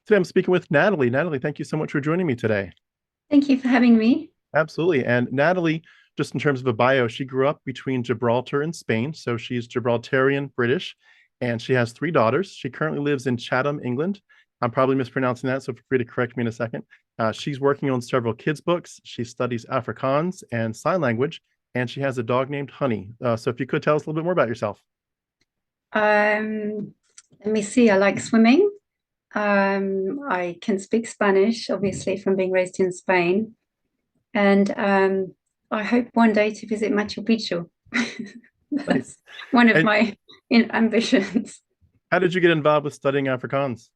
Today I'm speaking with Natalie. Natalie, thank you so much for joining me today. Thank you for having me. Absolutely. And Natalie, just in terms of a bio, she grew up between Gibraltar and Spain. So she's Gibraltarian British, and she has three daughters. She currently lives in Chatham, England. I'm probably mispronouncing that, so feel free to correct me in a second. She's working on several kids' books. She studies Afrikaans and sign language, and she has a dog named Honey. So if you could tell us a little bit more about yourself. Um, Let me see. I like swimming. I can speak Spanish, obviously, from being raised in Spain. And I hope one day to visit Machu Picchu. Nice. That's one of And my ambitions. how did you get involved with studying Afrikaans?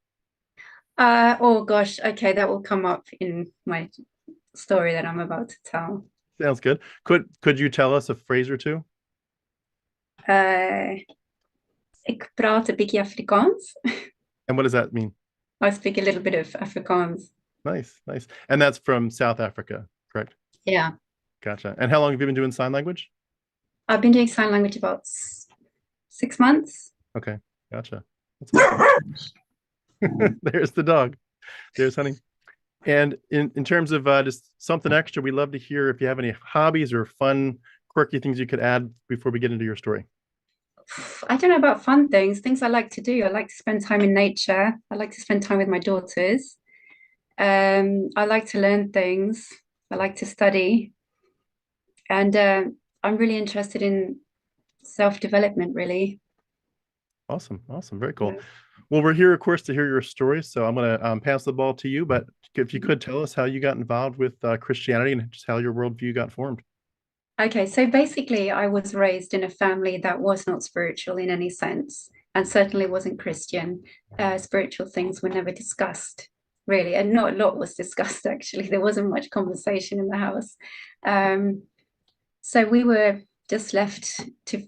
Oh gosh, okay, that will come up in my story that I'm about to tell. Sounds good. Could you tell us a phrase or two? Uh, ik praat een beetje Afrikaans. And what does that mean? I speak a little bit of Afrikaans. Nice, nice. And that's from South Africa, correct? Yeah. Gotcha. And how long have you been doing sign language? I've been doing sign language about 6 months. Okay, gotcha. That's awesome. There's the dog. There's Honey. And in terms of just something extra, we'd love to hear if you have any hobbies or fun, quirky things you could add before we get into your story. I don't know about fun things I like to do. I like to spend time in nature. I like to spend time with my daughters. I like to learn things. I like to study. And I'm really interested in self-development, really. Awesome, awesome, very cool. Yeah. Well, we're here, of course, to hear your story. So I'm going to pass the ball to you. But if you could tell us how you got involved with Christianity and just how your worldview got formed. Okay, so basically, I was raised in a family that was not spiritual in any sense, and certainly wasn't Christian. Spiritual things were never discussed, really, and not a lot was discussed, actually. There wasn't much conversation in the house. Um, so we were just left to,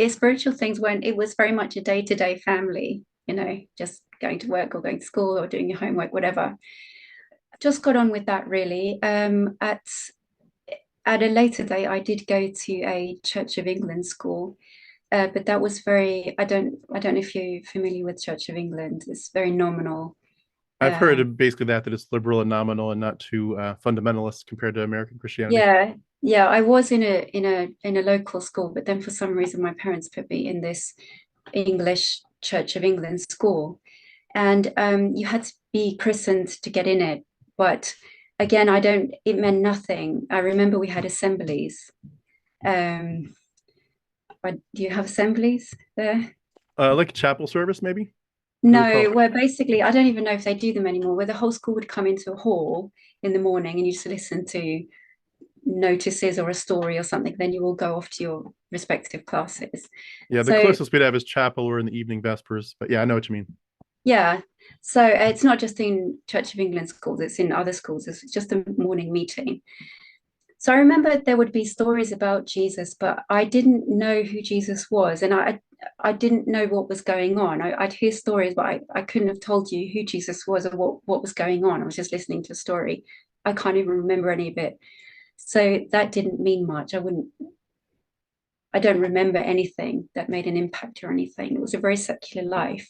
spiritual things weren't, it was very much a day-to-day family, just going to work or going to school or doing your homework, whatever. Just got on with that, really. At a later date, I did go to a Church of England school, but that was very. I don't know if you're familiar with Church of England. It's very nominal. I've heard Uh, of basically that it's liberal and nominal and not too fundamentalist compared to American Christianity. yeah, yeah. I was in a local school, but then for some reason my parents put me in this English Church of England school, and you had to be christened to get in it. But again, I don't. It meant nothing. I remember we had assemblies. Um, do you have assemblies there? Like a chapel service, maybe we would call No, it. where basically, I don't even know if they do them anymore, where the whole school would come into a hall in the morning and you just listen to notices or a story or something, then you all go off to your respective classes. Yeah, the So, closest we'd have is chapel or in the evening vespers. But yeah, I know what you mean. yeah. So it's not just in Church of England schools, it's in other schools. It's just a morning meeting. So I remember there would be stories about Jesus, but I didn't know who Jesus was, and I didn't know what was going on. I'd hear stories, but I couldn't have told you who Jesus was or what was going on. I was just listening to a story. I can't even remember any of it. So that didn't mean much. I don't remember anything that made an impact or anything. It was a very secular life.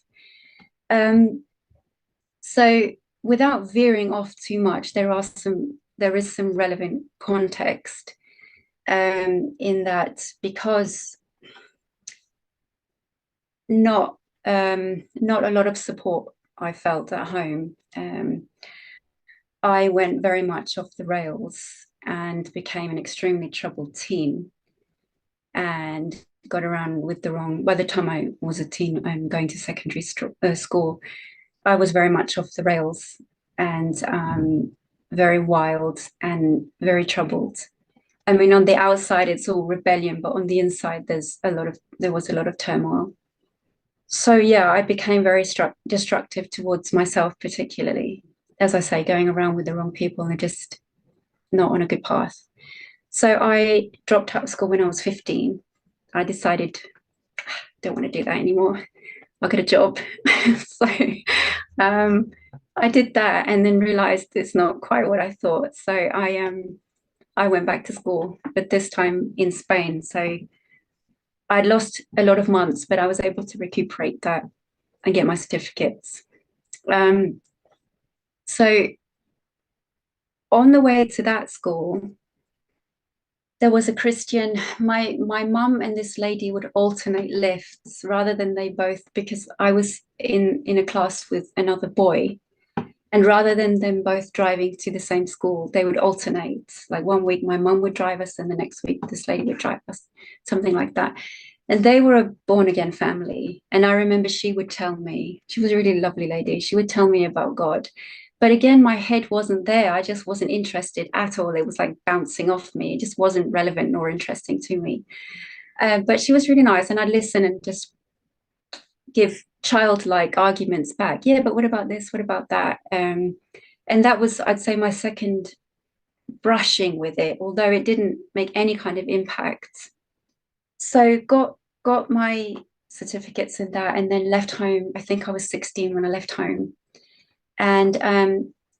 Um, so without veering off too much, there is some relevant context in that because not a lot of support I felt at home. I went very much off the rails and became an extremely troubled teen and got around with the wrong. By the time I was a teen and going to secondary school, I was very much off the rails and very wild and very troubled. I mean, on the outside, it's all rebellion, but on the inside, there was a lot of turmoil. So yeah, I became very destructive towards myself, particularly, as I say, going around with the wrong people and just not on a good path. So I dropped out of school when I was 15. I decided I don't want to do that anymore. I'll get a job. So um, I did that and then realized it's not quite what I thought. So I went back to school, but this time in Spain. So I'd lost a lot of months, but I was able to recuperate that and get my certificates. Um, so on the way to that school, there was a Christian. My mum and this lady would alternate lifts rather than they both, because I was in a class with another boy. And rather than them both driving to the same school, they would alternate. Like one week, my mum would drive us, and the next week, this lady would drive us, something like that. And they were a born again family. And I remember she would tell me, she was a really lovely lady. She would tell me about God. But again, my head wasn't there. I just wasn't interested at all. It was like bouncing off me. It just wasn't relevant nor interesting to me. But she was really nice. And I'd listen and just give childlike arguments back. Yeah, but what about this? What about that? And that was, I'd say, my second brushing with it, although it didn't make any kind of impact. So got my certificates in that, and then left home. I think I was 16 when I left home. And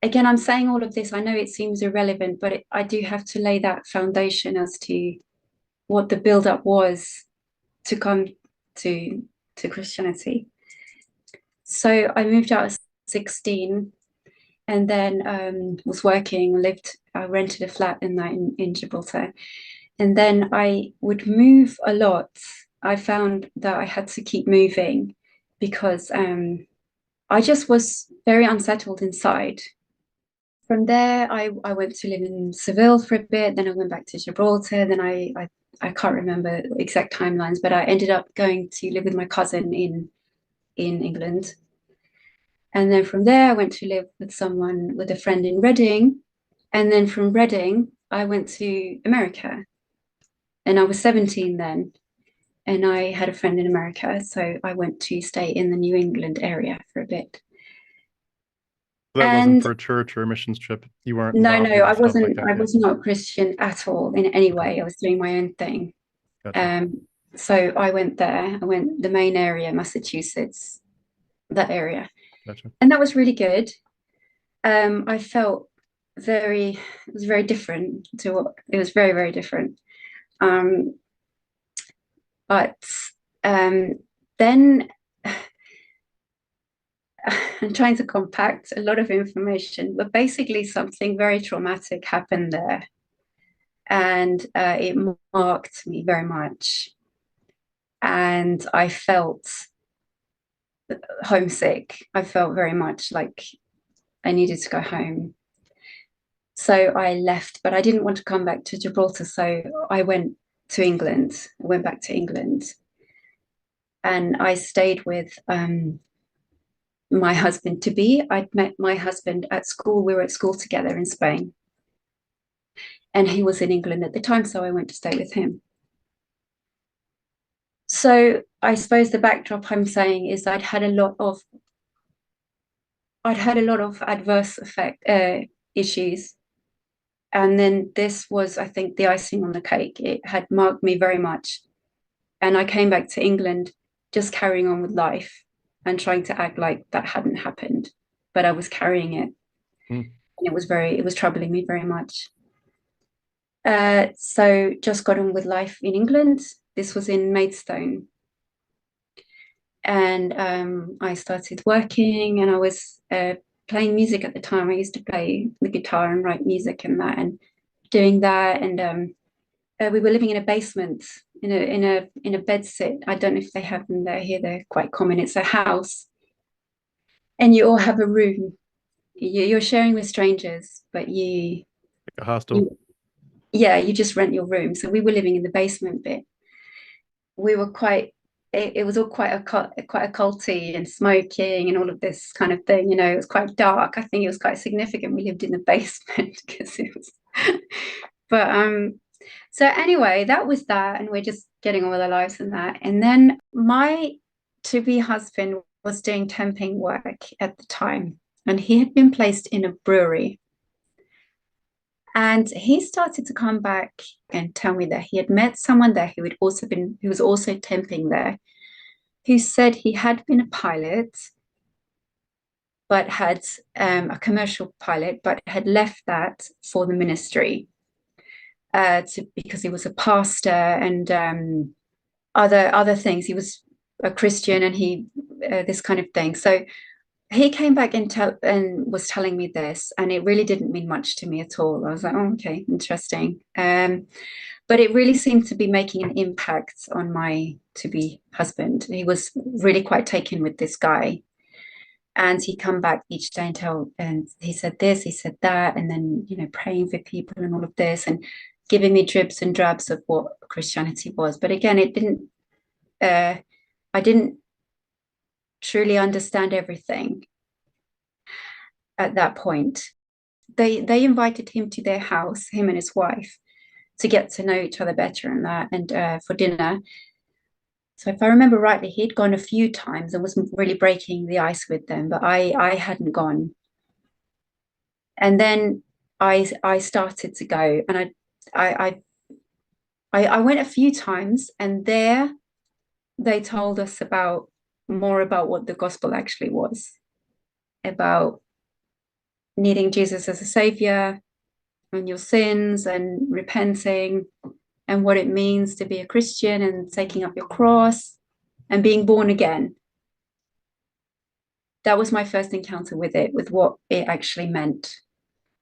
again, I'm saying all of this. I know it seems irrelevant, but I do have to lay that foundation as to what the build-up was to come to Christianity. So I moved out at 16, and then was working, I rented a flat in Gibraltar. And then I would move a lot. I found that I had to keep moving because I just was very unsettled inside. From there, I went to live in Seville for a bit, then I went back to Gibraltar, then I can't remember exact timelines, but I ended up going to live with my cousin in England. And then from there, I went to live with a friend in Reading. And then from Reading, I went to America. And I was 17 then. And I had a friend in America. So I went to stay in the New England area for a bit. That wasn't And for a church or a missions trip. You weren't no, involved no, in stuff like that I yet. was not Christian at all in any Okay, way. I was doing my own thing. gotcha, Um, so I went there. I went the main area, Massachusetts, that area. gotcha. And that was really good. I felt it was very different to what it was very, very different. Um, but um, then I'm trying to compact a lot of information, but basically something very traumatic happened there, and it marked me very much. And I felt homesick. I felt very much like I needed to go home. So I left, but I didn't want to come back to Gibraltar. So I went to England, I went back to England, and I stayed with my husband to be. I'd met my husband at school. We were at school together in Spain, and he was in England at the time. So I went to stay with him. So I suppose the backdrop I'm saying is I'd had a lot of adverse effect issues. And then this was, I think, the icing on the cake. It had marked me very much. And I came back to England just carrying on with life and trying to act like that hadn't happened. But I was carrying it. Hmm. And it was troubling me very much. So just got on with life in England. This was in Maidstone. And I started working, and I was playing music at the time. I used to play the guitar and write music and that, and doing that. And we were living in a basement in a bed sit. I don't know if they have them there here. They're quite common. It's a house, and you all have a room. You're sharing with strangers, but Like a hostel. you yeah, you just rent your room. So we were living in the basement bit. We were quite it was all quite occulty and smoking and all of this kind of thing. It was quite dark. I think it was quite significant we lived in the basement because it was but so anyway, that was that, and we're just getting on with our lives and that. And then my to be husband was doing temping work at the time, and he had been placed in a brewery. And he started to come back and tell me that he had met someone there who was also temping there, who said he had been a pilot, but had a commercial pilot, but had left that for the ministry because he was a pastor and other things. He was a Christian, and he this kind of thing. So he came back and was telling me this, and it really didn't mean much to me at all. I was like, oh, okay, interesting. But it really seemed to be making an impact on my to-be husband. He was really quite taken with this guy, and he'd come back each day and tell, and he said this, he said that, and then praying for people and all of this, and giving me dribs and drabs of what Christianity was. But again, it didn't. I didn't truly understand everything at that point. They invited him to their house, him and his wife, to get to know each other better and that, and for dinner. So if I remember rightly, he'd gone a few times and was really breaking the ice with them, but I hadn't gone. And then I started to go, and I I went a few times, and there they told us about more about what the gospel actually was, about needing Jesus as a savior and your sins and repenting and what it means to be a Christian and taking up your cross and being born again. That was my first encounter with it, with what it actually meant.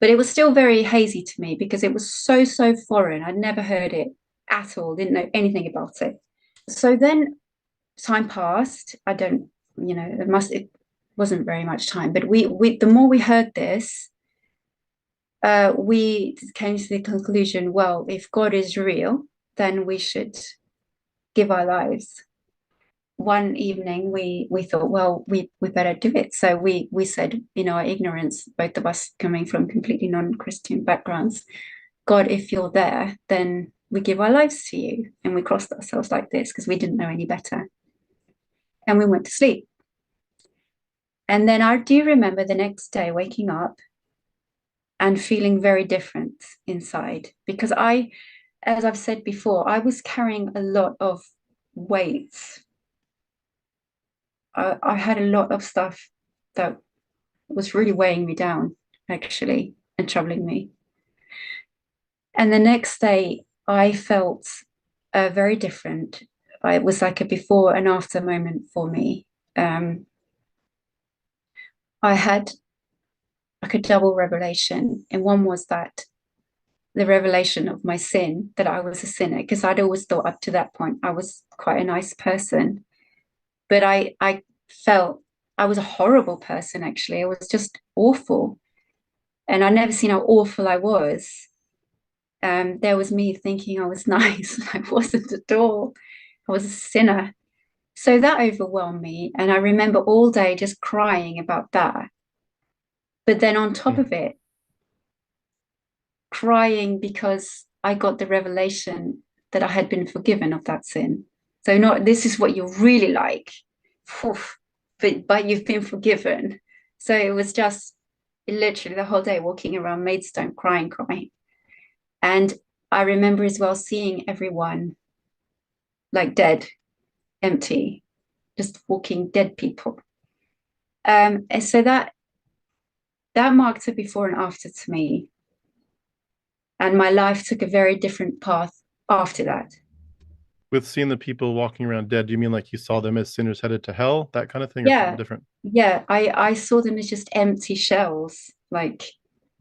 But it was still very hazy to me because it was so foreign. I'd never heard it at all, didn't know anything about it. So then time passed. I don't, it wasn't very much time, but we the more we heard this, we came to the conclusion, well, if God is real, then we should give our lives. One evening we thought, well, we better do it. So we said, our ignorance, both of us coming from completely non-Christian backgrounds, God, if you're there, then we give our lives to you. And we crossed ourselves like this because we didn't know any better. And we went to sleep. And then I do remember the next day waking up and feeling very different inside because as I've said before, I was carrying a lot of weights. I had a lot of stuff that was really weighing me down, actually, and troubling me. And the next day, I felt very different. It was like a before and after moment for me. I had like a double revelation, and one was that the revelation of my sin, that I was a sinner, because I'd always thought up to that point I was quite a nice person, but I felt I was a horrible person. Actually, I was just awful, and I'd never seen how awful I was. There was me thinking I was nice. I wasn't at all. I was a sinner. So that overwhelmed me. And I remember all day just crying about that. But then on top of it, crying because I got the revelation that I had been forgiven of that sin. So not this is what you're really like, but you've been forgiven. So it was just literally the whole day walking around Maidstone crying. And I remember as well seeing everyone like dead, empty, just walking dead people. And so that marked a before and after to me. And my life took a very different path after that. With seeing the people walking around dead, do you mean like you saw them as sinners headed to hell, that kind of thing, or something Yeah. different? Yeah. I saw them as just empty shells, like,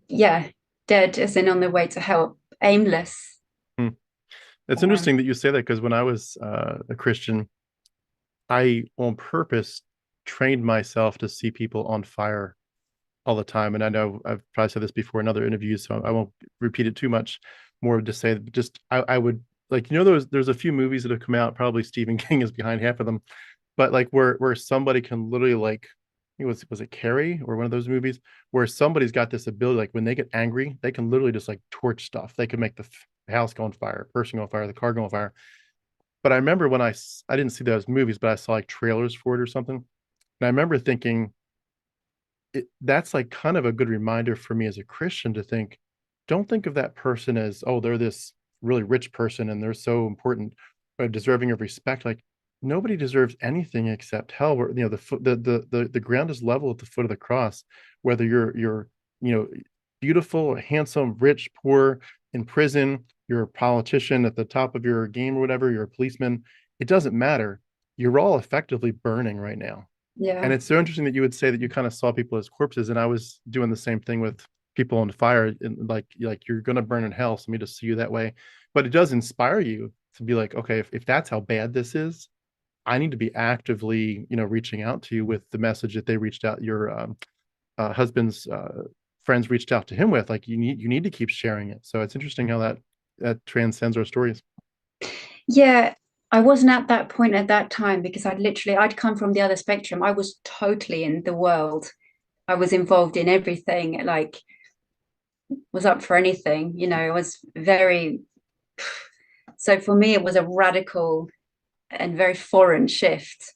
yeah, dead as in on their way to hell, aimless. Hmm. It's Um, interesting that you say that because when I was a Christian, I on purpose trained myself to see people on fire all the time. And I know I've probably said this before in other interviews, so I won't repeat it too much. More to say that just I would like there's a few movies that have come out. Probably Stephen King is behind half of them, but like where somebody can literally like it was it Carrie or one of those movies where somebody's got this ability like when they get angry they can literally just like torch stuff. They can make the house go on fire, person go on fire, the car go on fire. But I remember when I didn't see those movies, but I saw like trailers for it or something, and I remember thinking that's like kind of a good reminder for me as a Christian to think, don't think of that person as, oh, they're this really rich person and they're so important, deserving of respect. Like nobody deserves anything except hell. Where the foot, the ground is level at the foot of the cross. Whether you're you know beautiful, handsome, rich, poor, in prison, you're a politician at the top of your game or whatever, you're a policeman. It doesn't matter. You're all effectively burning right now. Yeah. And it's so interesting that you would say that you kind of saw people as corpses, and I was doing the same thing with people on fire, and like you're gonna burn in hell, so me to see you that way. But it does inspire you to be like, okay, if that's how bad this is, I need to be actively, reaching out to you with the message that they reached out. Your husband's friends reached out to him with, like you need to keep sharing it. So it's interesting how that transcends our stories. Yeah, I wasn't at that point at that time because I'd come from the other spectrum. I was totally in the world. I was involved in everything, like was up for anything, I was very, so for me it was a radical and very foreign shift.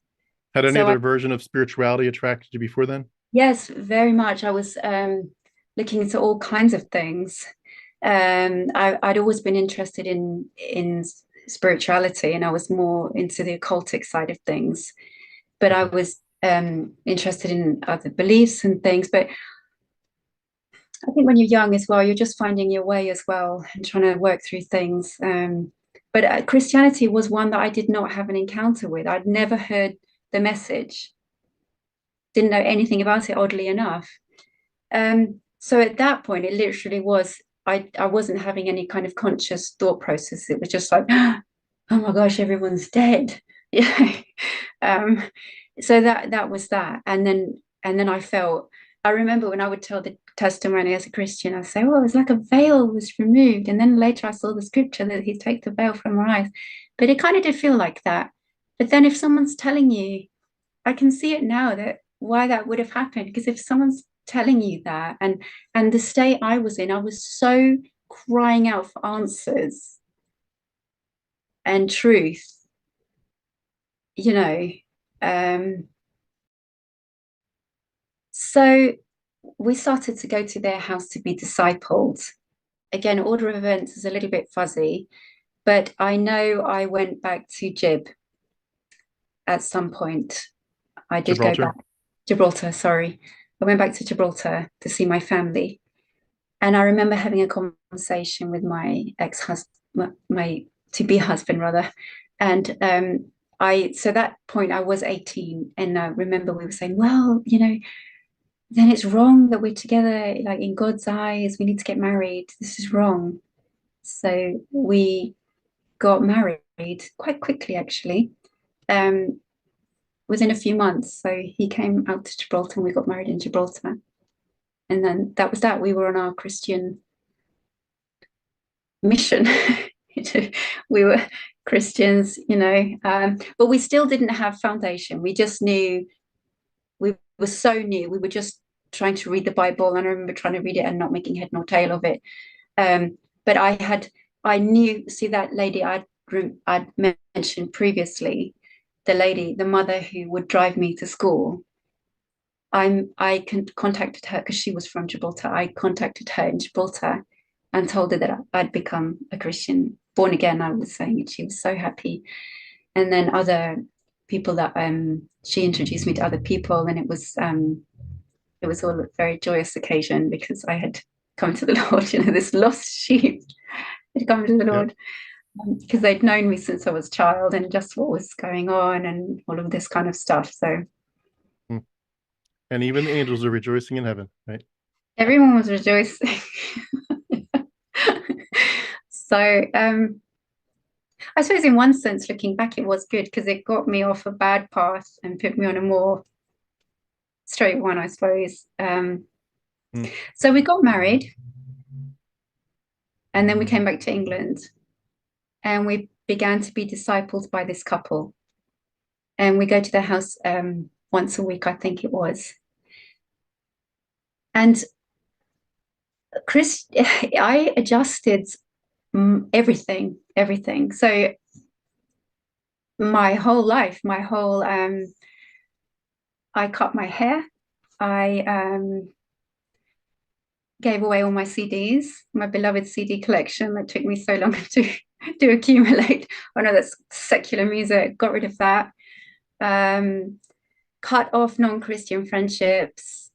Had any So I other version of spirituality attracted you before then? yes, very much. I was looking into all kinds of things. I'd always been interested in spirituality, and I was more into the occultic side of things. But I Mhm. was interested in other beliefs and things. But I think when you're young as well, you're just finding your way as well and trying to work through things. But Christianity was one that I did not have an encounter with. I'd never heard the message, didn't know anything about it, oddly enough. So at that point, it literally was, I wasn't having any kind of conscious thought process. It was just like, oh my gosh, everyone's dead. Yeah. um, so that was that. And then I remember when I would tell the testimony as a Christian, I'd say, oh, it was like a veil was removed. And then later I saw the scripture that he take the veil from our eyes. But it kind of did feel like that. But then if someone's telling you, I can see it now that why that would have happened. Because if someone's telling you that, and the state I was in, I was so crying out for answers and truth, you know. Um, so we started to go to their house to be discipled. Again, order of events is a little bit fuzzy, but I know I went back to Gib at some point. I did go back. Gibraltar. Gibraltar, sorry. I went back to Gibraltar to see my family. And I remember having a conversation with my ex-husband, my to-be husband rather. And so that point I was 18. And I remember we were saying, well, then it's wrong that we're together, like in God's eyes, we need to get married. This is wrong. So we got married quite quickly, actually, um, within a few months. So he came out to Gibraltar and we got married in Gibraltar. And then that was that. We were on our Christian mission. We were Christians, but we still didn't have foundation. We just knew, we were so new. We were just trying to read the Bible, and I remember trying to read it and not making head nor tail of it. But I knew. See that lady I'd mentioned previously, the mother who would drive me to school. I contacted her because she was from Gibraltar. I contacted her in Gibraltar and told her that I'd become a Christian, born again. I was saying it. She was so happy. And then other people that she introduced me to other people, and it was all a very joyous occasion because I had come to the Lord. This lost sheep had come to the Yep. Lord because they'd known me since I was a child and just what was going on and all of this kind of stuff. So Mm. And even the angels are rejoicing in heaven, right? everyone was rejoicing. So I suppose in one sense, looking back, it was good because it got me off a bad path and put me on a more straight one, I suppose. Mm. So we got married and then we came back to England and we began to be discipled by this couple. And we go to their house once a week, I think it was. And Chris, I adjusted everything. So my whole life, I cut my hair. I gave away all my CDs, my beloved CD collection that took me so long to accumulate. Oh no, that's secular music. Got rid of that. Cut off non-Christian friendships.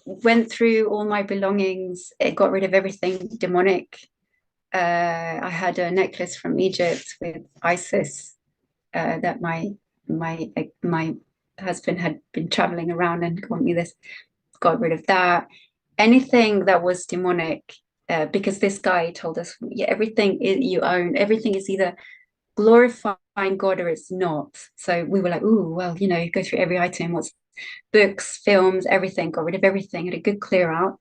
Went through all my belongings. It got rid of everything demonic. I had a necklace from Egypt with Isis that my husband had been traveling around and got me this, got rid of that. Anything that was demonic, because this guy told us, yeah, everything you own, everything is either glorifying God or it's not. So we were like, oh, well, go through every item, what's books, films, everything, got rid of everything, had a good clear out.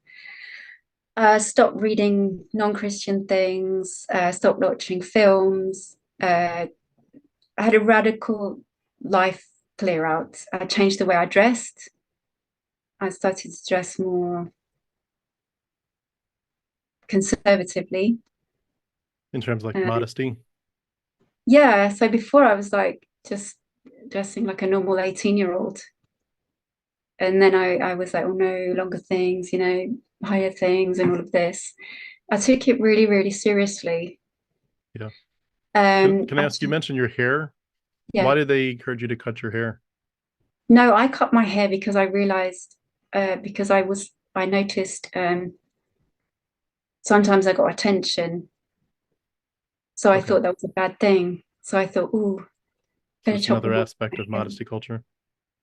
Stopped reading non-Christian things, stopped watching films. I had a radical life clear out. I changed the way I dressed. I started to dress more conservatively. In terms of like Uh, modesty? yeah, so before I was like just dressing like a normal 18-year-old. And then I was like, oh no, longer things, higher things and all of this. I took it really, really seriously. Yeah. Can I I, ask, you mentioned your hair. yeah, Why did they encourage you to cut your hair? no, I cut my hair because I realized, because I noticed sometimes I got attention. So I Okay. thought that was a bad thing. So I thought, oh, So better just chop another all my aspect of hair. modesty culture.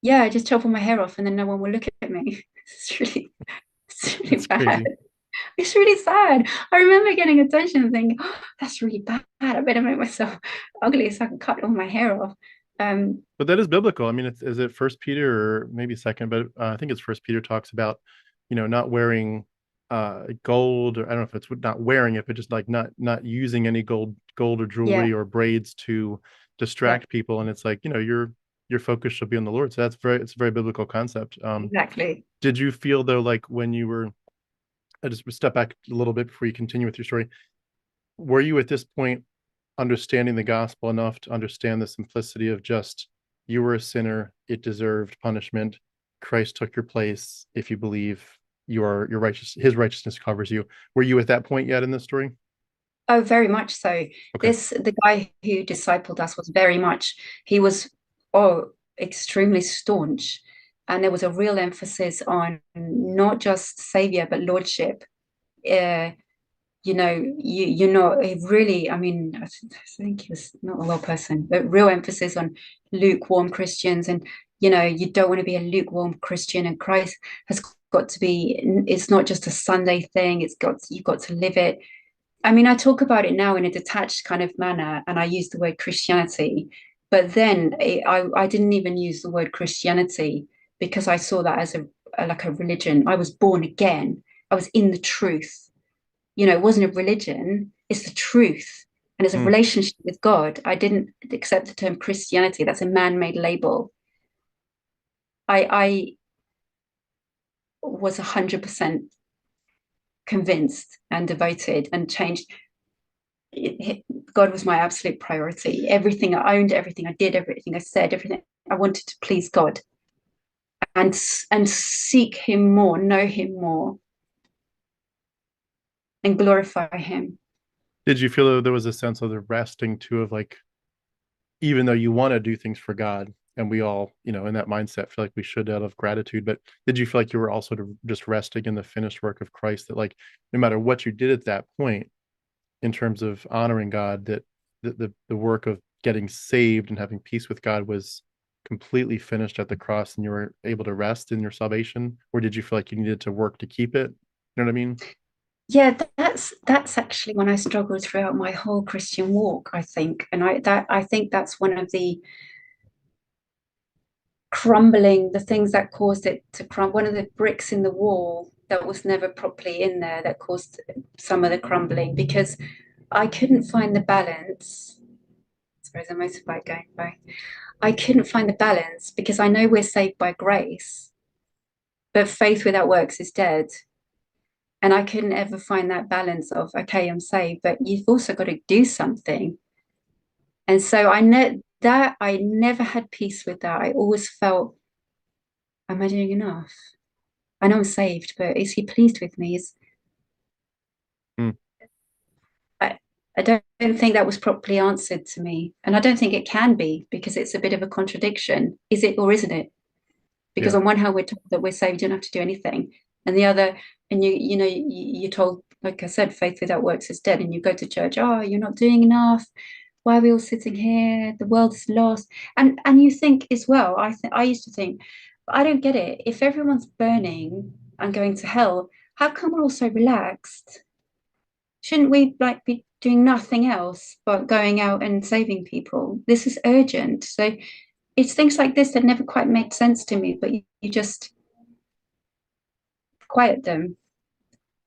Yeah, just chop all my hair off and then no one will look at me. It's really That's bad. crazy. It's really sad. I remember getting attention and thinking, oh, that's really bad. I better make myself ugly so I can cut all my hair off. Um, But that is biblical. I mean, is it First Peter or maybe second? But I think it's First Peter talks about, not wearing gold, or I don't know if it's not wearing it, but just like not using any gold or yeah, jewelry or braids to yeah, distract people. And it's like, your focus should be on the Lord. So it's a very biblical concept. exactly. Did you feel though, like when you were, I just step back a little bit before you continue with your story, were you at this point understanding the gospel enough to understand the simplicity of just, you were a sinner, it deserved punishment, Christ took your place, if you believe your righteous, his righteousness covers you? Were you at that point yet in the story? Oh, very much so. Okay. The guy who discipled us was very much, he was, oh, extremely staunch. And there was a real emphasis on not just savior, but lordship. Uh, you're not really, I mean, I think he was not a well person, but real emphasis on lukewarm Christians. And, you don't want to be a lukewarm Christian, and Christ has got to be, it's not just a Sunday thing, you've got to live it. I mean, I talk about it now in a detached kind of manner, and I use the word Christianity, but then I didn't even use the word Christianity because I saw that as like a religion. I was born again. I was in the truth. It wasn't a religion, it's the truth. And it's a Hmm. relationship with God. I didn't accept the term Christianity. That's a man-made label. I was 100% convinced and devoted and changed. God was my absolute priority. Everything I owned, everything I did, everything I said, everything I wanted to please God and seek Him more, know Him more, and glorify Him. Did you feel that there was a sense of the resting too, of like, even though you want to do things for God, and we all, in that mindset feel like we should, out of gratitude, but did you feel like you were also just resting in the finished work of Christ, that like no matter what you did at that point in terms of honoring God, that the work of getting saved and having peace with God was completely finished at the cross, and you were able to rest in your salvation? Or did you feel like you needed to work to keep it? You know what I mean? Yeah, that's actually when I struggled throughout my whole Christian walk, I think. And I think that's one of the crumbling, the things that caused it to crumble, one of the bricks in the wall that was never properly in there that caused some of the crumbling, because I couldn't find the balance. There's a motorbike going by. I couldn't find the balance because I know we're saved by grace, but faith without works is dead. And I couldn't ever find that balance of, okay, I'm saved, but you've also got to do something. And so I never had peace with that. I always felt, am I doing enough? I know I'm saved, but is he pleased with me? Hmm. I, I don't think that was properly answered to me. And I don't think it can be, because it's a bit of a contradiction. Is it or isn't it? Because Yeah. on one hand, we're told that we're saved, you don't have to do anything. And the other, and you're told, like I said, faith without works is dead. And you go to church, oh, you're not doing enough. why are we all sitting here? The world is lost. And you think as well, I used to think, I don't get it. If everyone's burning and going to hell, how come we're all so relaxed? Shouldn't we like be doing nothing else but going out and saving people? This is urgent. So it's things like this that never quite made sense to me, but you just quiet them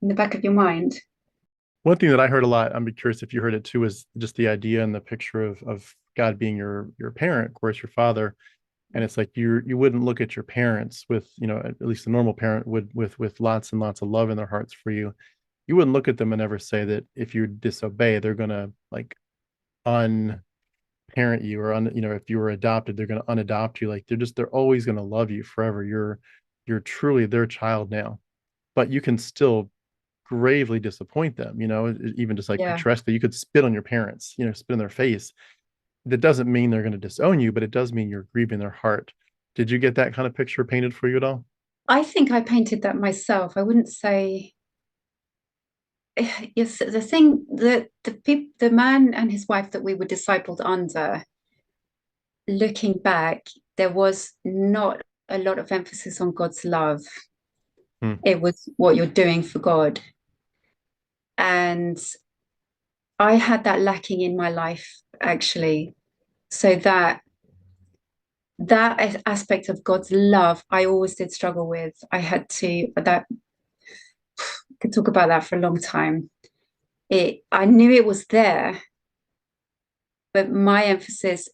in the back of your mind. One thing that I heard a lot, I'm curious if you heard it too, is just the idea and the picture of God being your parent, of course, your father. And it's like you wouldn't look at your parents with, at least the normal parent would with lots and lots of love in their hearts for you. You wouldn't look at them and ever say that if you disobey, they're gonna like unparent you, or if you were adopted, they're gonna unadopt you. Like they're always gonna love you forever. You're truly their child now. But you can still gravely disappoint them, even just like Yeah. picturesquely, you could spit on your parents, spit in their face. That doesn't mean they're going to disown you, but it does mean you're grieving their heart. Did you get that kind of picture painted for you at all? I think I painted that myself. I wouldn't say yes, the thing that the man and his wife that we were discipled under, looking back, there was not a lot of emphasis on God's love. Hmm. It was what you're doing for God. And I had that lacking in my life, actually. So that aspect of God's love, I always did struggle with. I had to that could talk about that for a long time. I knew it was there, but my emphasis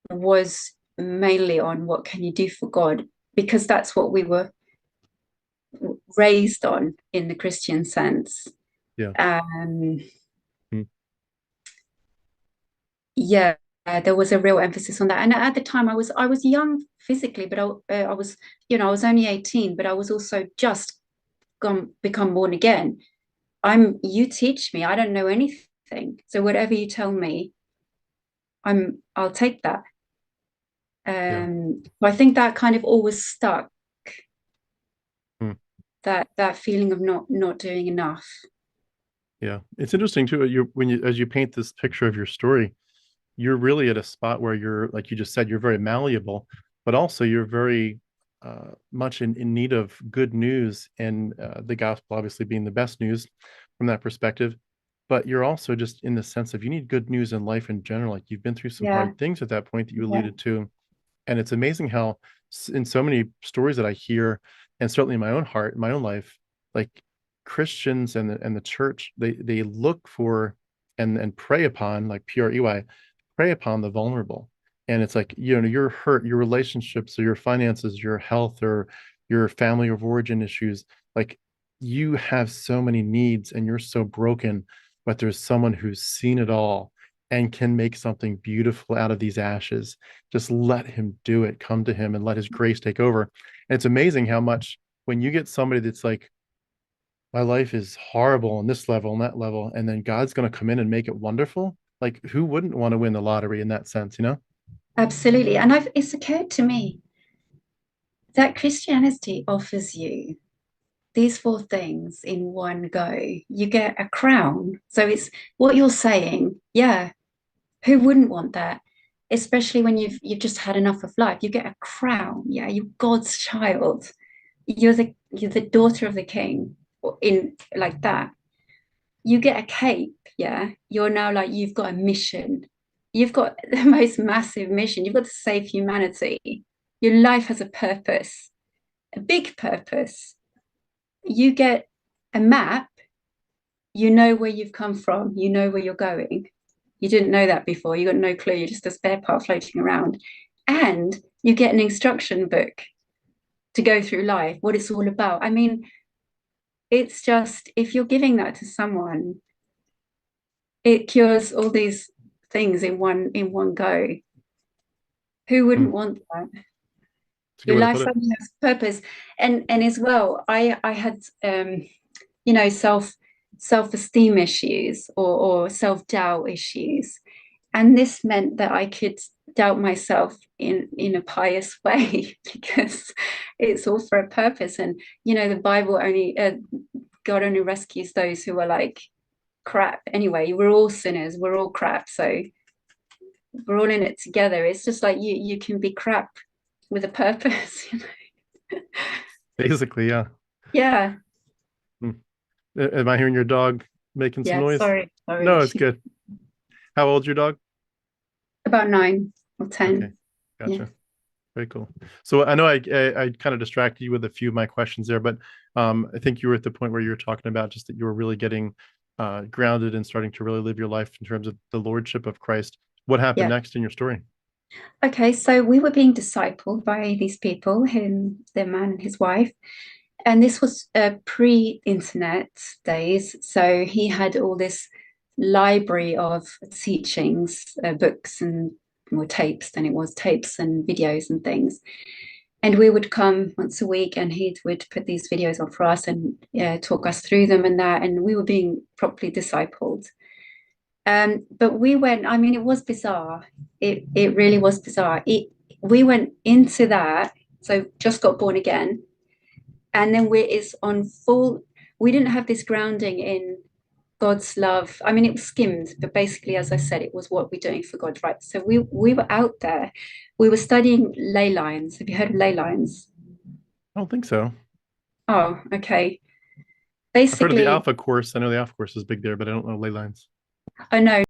was mainly on what can you do for God, because that's what we were raised on in the Christian sense. Yeah. Um, Hmm. yeah, there was a real emphasis on that. And at the time, I was young physically, but I was, I was only 18, but I was also just gone become born again. You teach me. I don't know anything, so whatever you tell me, I'll take that. Yeah. So I think that kind of always stuck, Hmm. that feeling of not doing enough. Yeah. It's interesting too. As you paint this picture of your story, you're really at a spot where you're, like you just said, you're very malleable, but also you're very much in need of good news, and the gospel obviously being the best news from that perspective. But you're also just in the sense of you need good news in life in general. Like you've been through some Yeah, hard things at that point that you yeah, alluded to. And it's amazing how in so many stories that I hear, and certainly in my own heart, in my own life, like Christians and the church, they look for and prey upon, like PREY, prey upon the vulnerable. And it's like, your hurt, your relationships or your finances, your health or your family of origin issues, like you have so many needs and you're so broken, but there's someone who's seen it all and can make something beautiful out of these ashes. Just let him do it. Come to him and let his grace take over. And it's amazing how much when you get somebody that's like, my life is horrible on this level and that level, and then God's going to come in and make it wonderful. Like, who wouldn't want to win the lottery in that sense? absolutely. And it's occurred to me that Christianity offers you these four things in one go. You get a crown. So it's what you're saying. Yeah, who wouldn't want that? Especially when you've just had enough of life. You get a crown. Yeah, you're God's child. You're the daughter of the king, in like that. You get a cape. Yeah, you're now like you've got a mission. You've got the most massive mission. You've got to save humanity. Your life has a purpose, a big purpose. You get a map. You know where you've come from. You know where you're going. You didn't know that before. You got no clue. You're just a spare part floating around. And you get an instruction book to go through life, what it's all about. I mean, it's just, if you're giving that to someone, it cures all these things in one go. Who Hmm. wouldn't want that? It's a good Your way to put life it. suddenly has purpose. And as well, I had self-esteem issues, or self-doubt issues. And this meant that I could doubt myself in a pious way, because it's all for a purpose. And the Bible only God only rescues those who are like crap anyway. We're all sinners. We're all crap. So we're all in it together. It's just like you can be crap with a purpose. Basically, yeah. Yeah. Hmm. Am I hearing your dog making some Yeah. noise? Sorry. Sorry. No, it's good. How old's your dog? About 9 or 10. Okay, Yeah. gotcha. Very cool. So I know I kind of distracted you with a few of my questions there, but I think you were at the point where you were talking about just that you were really getting grounded and starting to really live your life in terms of the lordship of Christ. What happened Yeah. next in your story? Okay. So we were being discipled by these people, him, their man and his wife. And this was pre-internet days. So he had all this library of teachings, books and more tapes than it was tapes and videos and things. And we would come once a week and he would put these videos on for us and talk us through them and that. And we were being properly discipled. But we went, I mean, it was bizarre. It really was bizarre. We went into that, so just got born again. And then it's on full, we didn't have this grounding in God's love. I mean, it was skimmed, but basically, as I said, it was what we're doing for God, right? So we were out there. We were studying ley lines. Have you heard of ley lines? I don't think so. Oh, okay. I've heard of the Basically, Alpha course. I know the Alpha course is big there, but I don't know ley lines. oh no,